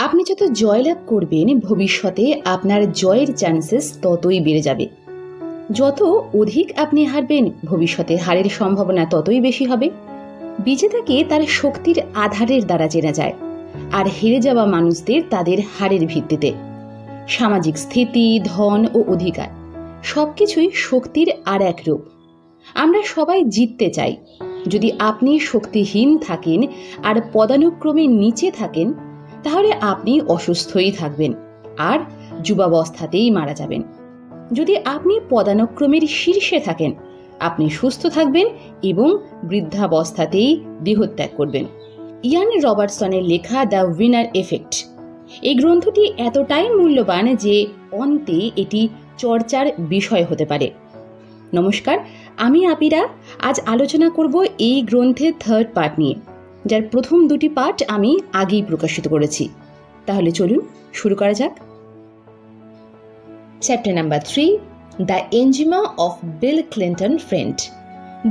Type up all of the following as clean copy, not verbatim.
আপনি যত জয়লাভ করবেন ভবিষ্যতে আপনার জয়ের চান্সেস ততই বেড়ে যাবে। যত অধিক আপনি হারবেন ভবিষ্যতে হারের সম্ভাবনা ততই বেশি হবে। বিজেতাকে তার শক্তির আধারের দ্বারা চেনা যায়, আর হেরে যাওয়া মানুষদের তাদের হারের ভিত্তিতে। সামাজিক স্থিতি, ধন ও অধিকার সবকিছুই শক্তির আর এক রূপ। আমরা সবাই জিততে চাই। যদি আপনি শক্তিহীন থাকেন আর পদানুক্রমে নিচে থাকেন, তাহলে আপনি অসুস্থই থাকবেন আর যুবাবস্থাতেই মারা যাবেন। যদি আপনি পদানুক্রমের শীর্ষে থাকেন, আপনি সুস্থ থাকবেন এবং বৃদ্ধাবস্থাতেই দেহত্যাগ করবেন। ইয়ান রবার্টসনের লেখা দ্য উইনার এফেক্ট এই গ্রন্থটি এতটাই মূল্যবান যে অন্তে এটি চর্চার বিষয় হতে পারে। নমস্কার, আমি আপিরা। আজ আলোচনা করব এই গ্রন্থের থার্ড পার্ট নিয়ে, যার প্রথম দুটি পার্ট আমি আগেই প্রকাশিত করেছি। তাহলে চলুন শুরু করা যাক। Chapter number 3, the enigma of Bill Clinton friend.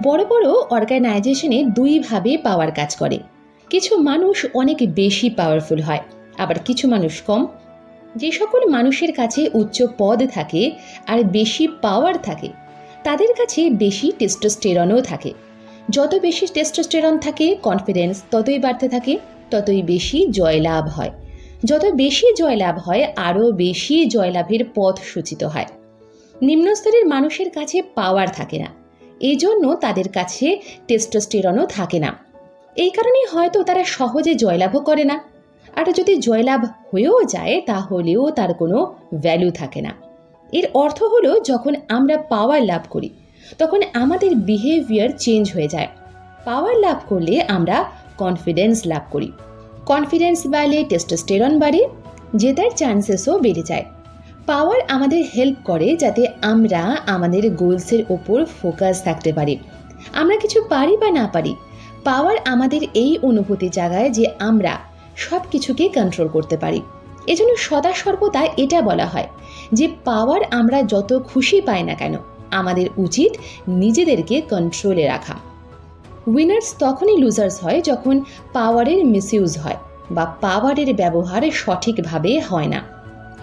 বড় বড় অর্গানাইজেশনে দুইভাবে পাওয়ার কাজ করে। কিছু মানুষ অনেক বেশি পাওয়ারফুল হয়, আবার কিছু মানুষ কম। যে সকল মানুষের কাছে উচ্চ পদ থাকে আর বেশি পাওয়ার থাকে, তাদের কাছে বেশি টেস্টোস্টেরনও থাকে। যত বেশি টেস্টোস্টেরন থাকে, কনফিডেন্স ততই বাড়তে থাকে, ততই বেশি জয়লাভ হয়। যত বেশি জয়লাভ হয়, আরও বেশি জয়লাভের পথ সূচিত হয়। নিম্নস্তরের মানুষের কাছে পাওয়ার থাকে না, এই জন্য তাদের কাছে টেস্টোস্টেরনও থাকে না। এই কারণেই হয়তো তারা সহজে জয়লাভও করে না, আর যদি জয়লাভ হয়েও যায় তাহলেও তার কোনো ভ্যালু থাকে না। এর অর্থ হলো, যখন আমরা পাওয়ার লাভ করি তখন আমাদের বিহেভিয়ার চেঞ্জ হয়ে যায়। পাওয়ার লাভ করলে আমরা কনফিডেন্স লাভ করি। কনফিডেন্স বাড়লে টেস্টোস্টেরন বাড়ে, জেতার চান্সেসও বেড়ে যায়। পাওয়ার আমাদের হেল্প করে যাতে আমরা আমাদের গোলসের ওপর ফোকাস থাকতে পারি। আমরা কিছু পারি বা না পারি, পাওয়ার আমাদের এই অনুভূতি জাগায় যে আমরা সব কিছুকে কন্ট্রোল করতে পারি। এজন্য সদা সর্বদা এটা বলা হয় যে পাওয়ার আমরা যত খুশি পাই না কেন, আমাদের উচিত নিজেদেরকে কন্ট্রোলে রাখা। উইনার্স তখনই লুজার্স হয় যখন পাওয়ারের মিসইউজ হয় বা পাওয়ারের ব্যবহার সঠিকভাবে হয় না।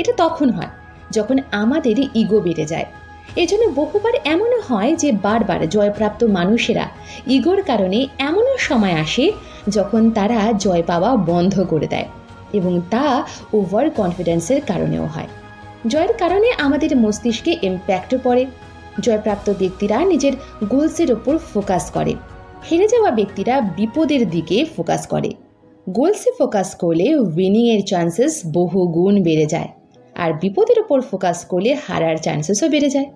এটা তখন হয় যখন আমাদের ইগো বেড়ে যায়। এজন্য বহুবার এমনও হয় যে বারবার জয়প্রাপ্ত মানুষেরা ইগোর কারণে এমনও সময় আসে যখন তারা জয় পাওয়া বন্ধ করে দেয়, এবং তা ওভার কনফিডেন্সের কারণেও হয়। জয়ের কারণে আমাদের মস্তিষ্কে ইম্প্যাক্টও পড়ে। জয়প্রাপ্ত ব্যক্তিরা নিজের গোলসের ওপর ফোকাস করে, হেরে যাওয়া ব্যক্তিরা বিপদের দিকে ফোকাস করে। গোলসে ফোকাস করলে উইনিংয়ের চান্সেস বহু গুণ বেড়ে যায়, আর বিপদের ওপর ফোকাস করলে হারার চান্সেসও বেড়ে যায়।